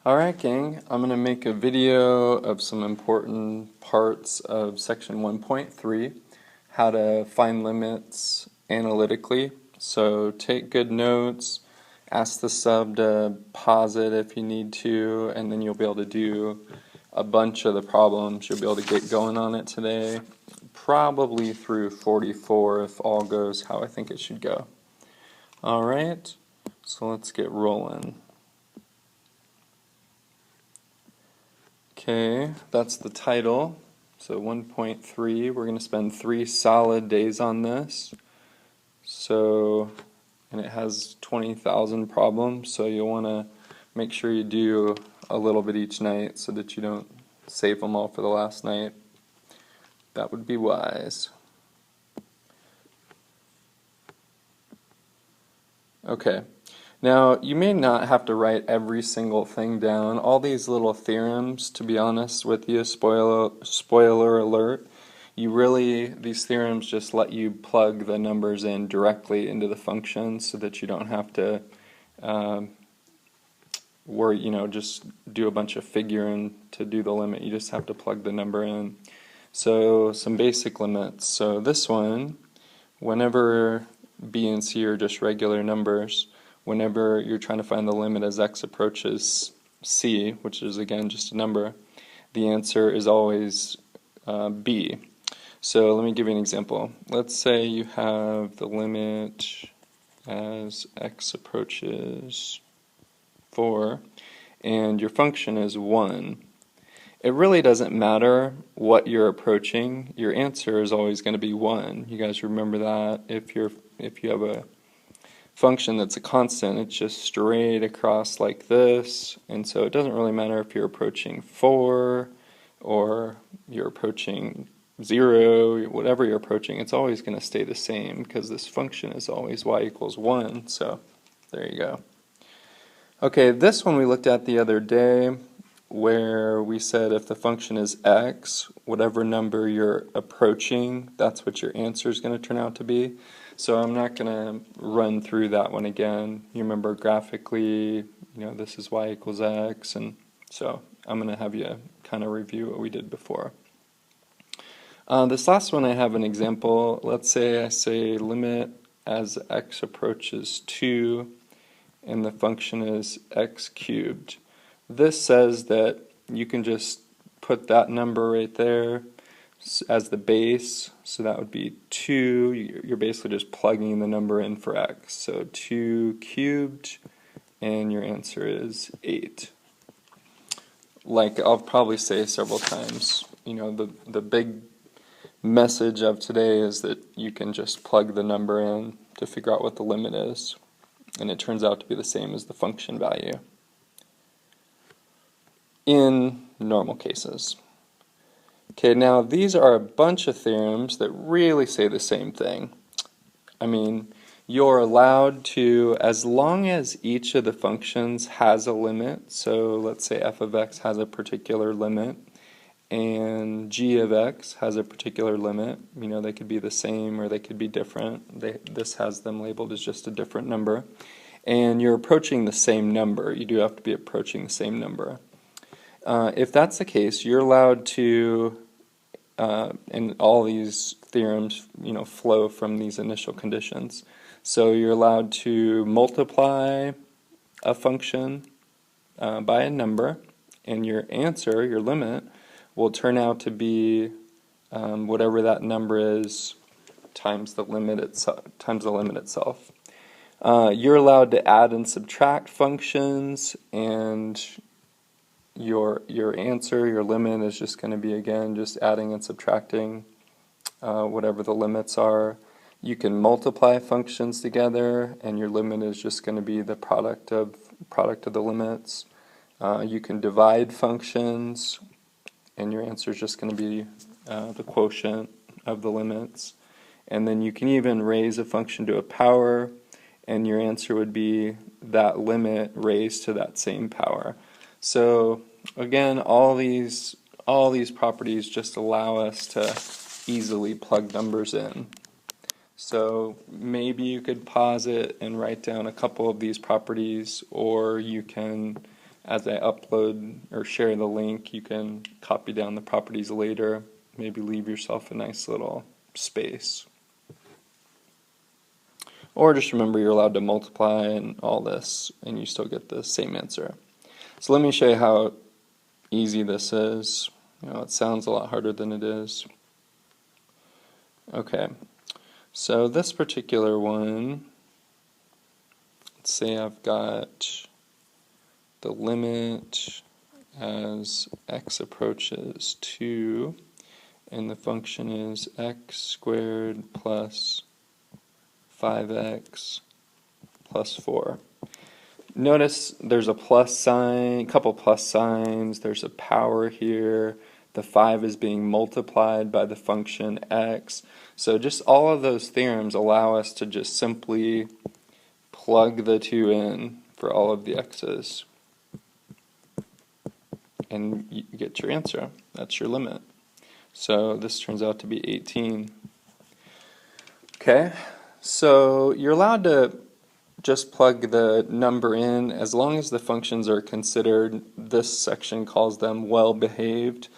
Alright gang, I'm going to make a video of some important parts of section 1.3, how to find limits analytically. So take good notes, ask the sub to pause it if you need to, and then you'll be able to do a bunch of the problems. You'll be able to get going on it today, probably through 44 if all goes how I think it should go. Alright, so let's get rolling. Okay, that's the title. So 1.3, we're going to spend 3 solid days on this. So, and it has 20,000 problems, so you'll want to make sure you do a little bit each night so that you don't save them all for the last night. That would be wise. Okay. Now, you may not have to write every single thing down. All these little theorems, to be honest with you, spoiler alert, these theorems just let you plug the numbers in directly into the function so that you don't have to just do a bunch of figuring to do the limit. You just have to plug the number in. So, some basic limits. So this one, whenever b and c are just regular numbers, whenever you're trying to find the limit as x approaches c, which is again just a number, the answer is always b. So let me give you an example. Let's say you have the limit as x approaches 4 and your function is 1. It really doesn't matter what you're approaching, your answer is always going to be 1. You guys remember that? If you have a function that's a constant, it's just straight across like this, and so it doesn't really matter if you're approaching 4 or you're approaching 0, whatever you're approaching, it's always going to stay the same because this function is always y equals 1, so there you go. Okay, this one we looked at the other day where we said if the function is x, whatever number you're approaching, that's what your answer is going to turn out to be. So I'm not going to run through that one again. You remember graphically, this is y equals x, and so I'm going to have you kind of review what we did before. This last one I have an example. Let's say I say limit as x approaches 2 and the function is x cubed. This says that you can just put that number right there as the base, so that would be 2. You're basically just plugging the number in for x. So 2 cubed, and your answer is 8. Like I'll probably say several times, the big message of today is that you can just plug the number in to figure out what the limit is, and it turns out to be the same as the function value in normal cases. Okay, now these are a bunch of theorems that really say the same thing. I mean, you're allowed to, as long as each of the functions has a limit, so let's say f of x has a particular limit, and g of x has a particular limit, they could be the same or they could be different. This has them labeled as just a different number. And you're approaching the same number. You do have to be approaching the same number. If that's the case, you're allowed to, and all these theorems, flow from these initial conditions. So you're allowed to multiply a function by a number, and your answer, your limit, will turn out to be whatever that number is times the limit itself. You're allowed to add and subtract functions, and your answer, your limit, is just going to be, again, just adding and subtracting whatever the limits are. You can multiply functions together, and your limit is just going to be the product of the limits. You can divide functions, and your answer is just going to be the quotient of the limits. And then you can even raise a function to a power, and your answer would be that limit raised to that same power. So again, all these properties just allow us to easily plug numbers in. So maybe you could pause it and write down a couple of these properties, or you can as I upload or share the link, you can copy down the properties later, maybe leave yourself a nice little space. Or just remember you're allowed to multiply and all this, and you still get the same answer. So let me show you how easy this is. It sounds a lot harder than it is. Okay, so this particular one, let's say I've got the limit as x approaches 2, and the function is x squared plus 5x plus 4. Notice there's a plus sign, a couple plus signs, there's a power here, the 5 is being multiplied by the function x. So just all of those theorems allow us to just simply plug the 2 in for all of the x's. And you get your answer. That's your limit. So this turns out to be 18. Okay, so you're allowed to just plug the number in as long as the functions are considered. This section calls them well behaved.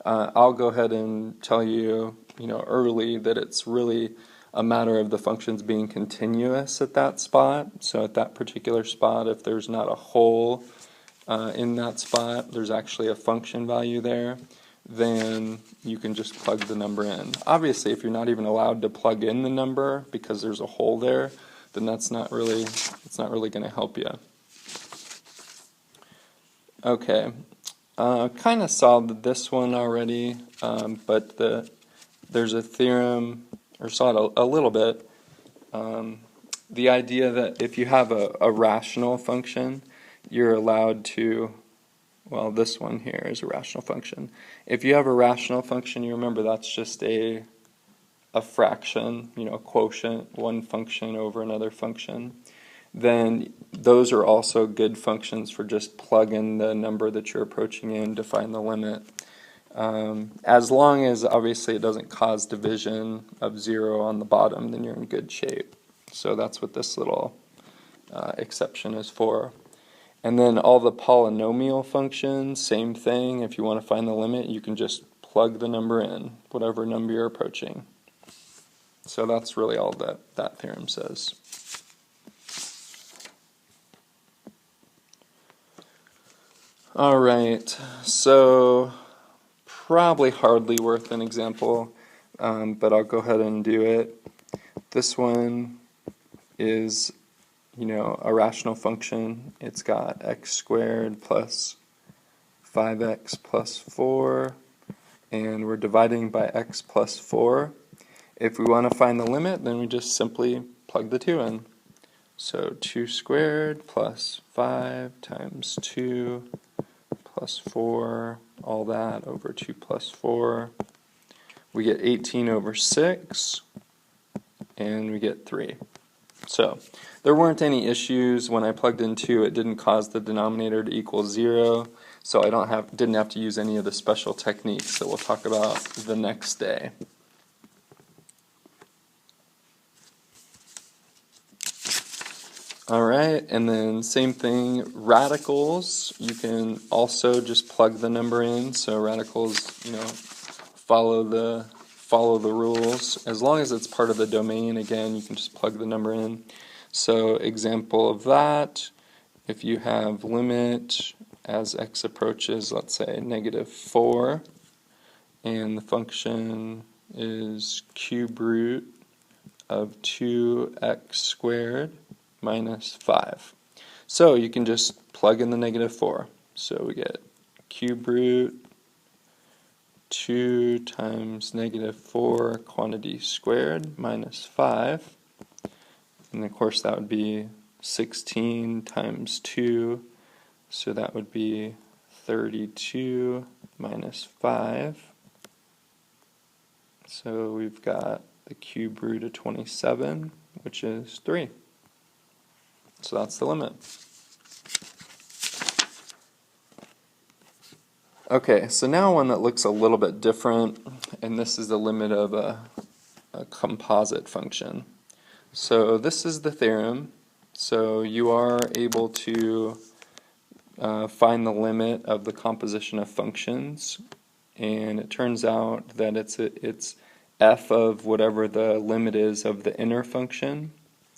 I'll go ahead and tell you, early that it's really a matter of the functions being continuous at that spot. So at that particular spot, if there's not a hole in that spot, there's actually a function value there, then you can just plug the number in. Obviously, if you're not even allowed to plug in the number because there's a hole there, then it's not really going to help you. Okay, kind of solved this one already, but there's a theorem, or saw it a little bit. The idea that if you have a rational function, you're allowed to, well, this one here is a rational function. If you have a rational function, you remember that's just a fraction, a quotient, one function over another function, then those are also good functions for just plug in the number that you're approaching in to find the limit. As long as obviously it doesn't cause division of 0 on the bottom, then you're in good shape. So that's what this little exception is for. And then all the polynomial functions, same thing. If you want to find the limit, you can just plug the number in, whatever number you're approaching. So that's really all that theorem says. All right, so probably hardly worth an example, but I'll go ahead and do it. This one is, a rational function. It's got x squared plus 5x plus 4, and we're dividing by x plus 4. If we want to find the limit, then we just simply plug the 2 in. So 2 squared plus 5 times 2 plus 4, all that over 2 plus 4. We get 18 over 6, and we get 3. So there weren't any issues. When I plugged in 2, it didn't cause the denominator to equal 0, so I didn't have to use any of the special techniques that we'll talk about the next day. Alright, and then same thing, radicals, you can also just plug the number in. So radicals, follow the rules. As long as it's part of the domain, again, you can just plug the number in. So example of that, if you have limit as x approaches, let's say -4, and the function is cube root of 2x squared minus 5. So you can just plug in the -4. So we get cube root 2 times -4 quantity squared minus 5. And of course that would be 16 times 2. So that would be 32 minus 5. So we've got the cube root of 27, which is 3. So that's the limit. Okay, so now one that looks a little bit different, and this is the limit of a composite function. So this is the theorem. So you are able to find the limit of the composition of functions, and it turns out that it's f of whatever the limit is of the inner function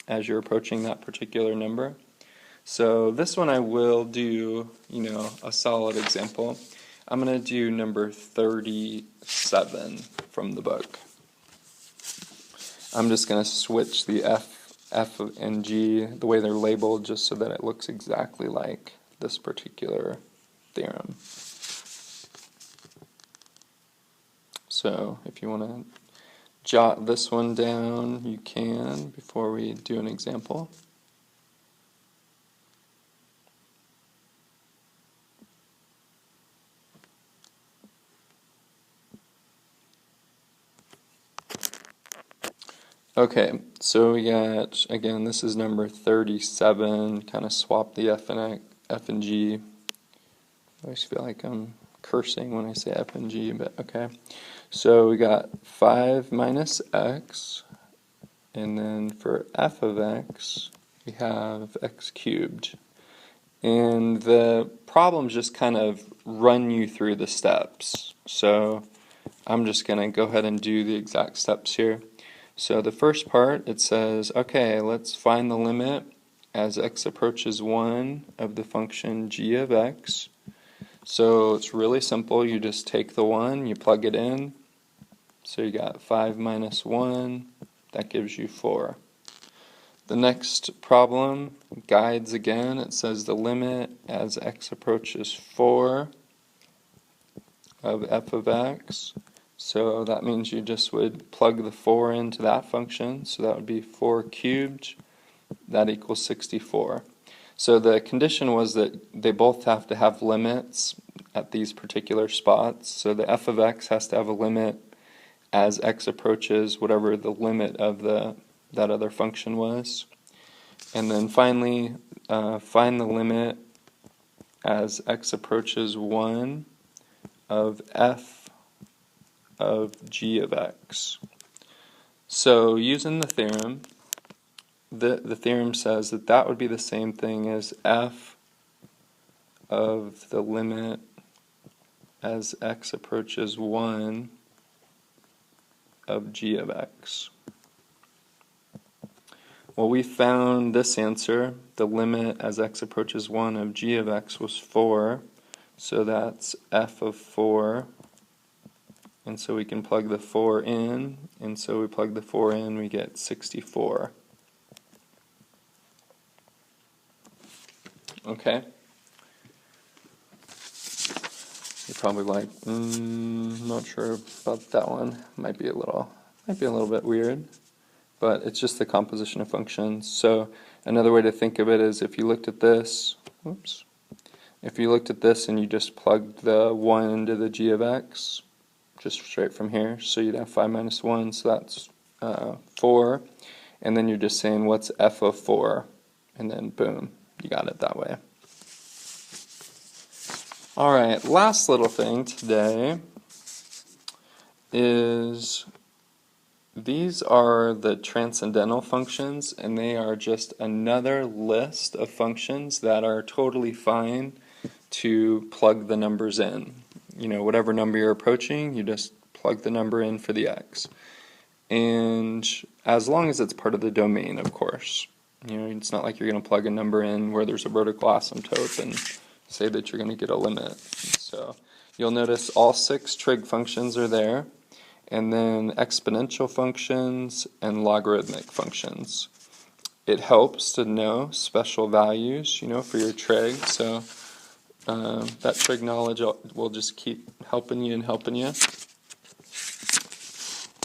as you're approaching that particular number. So this one I will do, a solid example. I'm going to do number 37 from the book. I'm just going to switch the F and G, the way they're labeled, just so that it looks exactly like this particular theorem. So if you want to jot this one down, you can before we do an example. Okay, so we got, again, this is number 37, kind of swap the F and G. I always feel like I'm cursing when I say F and G, but okay. So we got 5 minus x, and then for f of x, we have x cubed. And the problems just kind of run you through the steps. So I'm just going to go ahead and do the exact steps here. So the first part, it says, okay, let's find the limit as x approaches 1 of the function g of x. So it's really simple. You just take the 1, you plug it in. So you got 5 minus 1, that gives you 4. The next problem, guides again, it says the limit as x approaches 4 of f of x. So that means you just would plug the 4 into that function, so that would be 4 cubed, that equals 64. So the condition was that they both have to have limits at these particular spots, so the f of x has to have a limit as x approaches whatever the limit of that other function was. And then finally, find the limit as x approaches 1 of f of g of x. So using the theorem, the theorem says that that would be the same thing as f of the limit as x approaches 1 of g of x. Well, we found this answer. The limit as x approaches 1 of g of x was 4, so that's f of 4. And so we can plug the 4 in, and so we plug the 4 in, we get 64. Okay? You're probably like, not sure about that one. Might be a little bit weird, but it's just the composition of functions. So another way to think of it is if you looked at this, if you looked at this and you just plugged the 1 into the g of x, just straight from here, so you'd have 5 minus 1, so that's 4, and then you're just saying what's f of 4, and then boom, you got it that way. Alright, last little thing today is these are the transcendental functions, and they are just another list of functions that are totally fine to plug the numbers in. Whatever number you're approaching, you just plug the number in for the x. And as long as it's part of the domain, of course. It's not like you're going to plug a number in where there's a vertical asymptote and say that you're going to get a limit. So you'll notice all 6 trig functions are there, and then exponential functions and logarithmic functions. It helps to know special values, for your trig, so that trig knowledge will just keep helping you,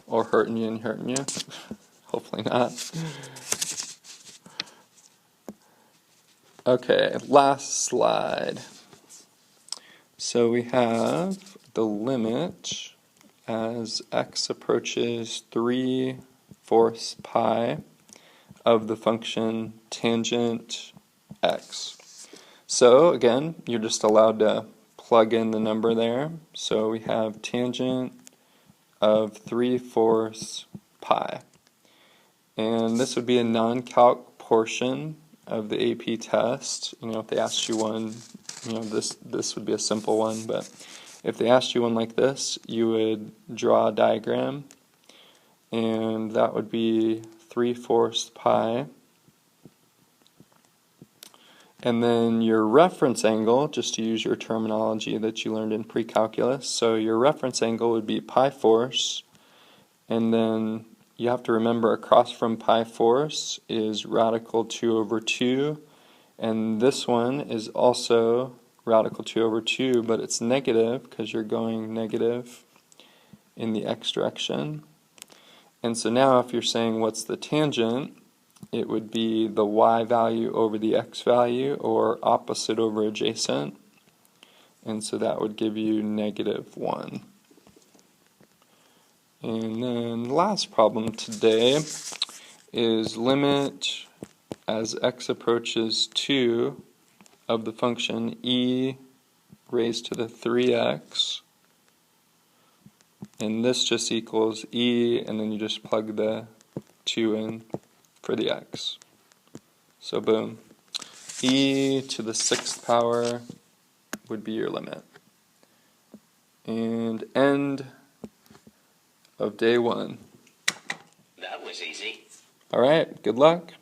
or hurting you. Hopefully not. Okay, last slide. So we have the limit as x approaches 3/4 pi of the function tangent x. So again, you're just allowed to plug in the number there. So we have tangent of 3/4 pi. And this would be a non-calc portion of the AP test. If they asked you one this would be a simple one, but if they asked you one like this, you would draw a diagram, and that would be 3/4 pi. And then your reference angle, just to use your terminology that you learned in pre-calculus, so your reference angle would be pi force, and then you have to remember across from pi force is radical 2/2, and this one is also radical 2/2, but it's negative because you're going negative in the x direction. And so now if you're saying what's the tangent, it would be the y value over the x value, or opposite over adjacent, and so that would give you -1. And then the last problem today is limit as x approaches 2 of the function e raised to the 3x, and this just equals e, and then you just plug the 2 in for the x. So boom, e to the 6th power would be your limit. And end of day 1. That was easy. Alright, good luck.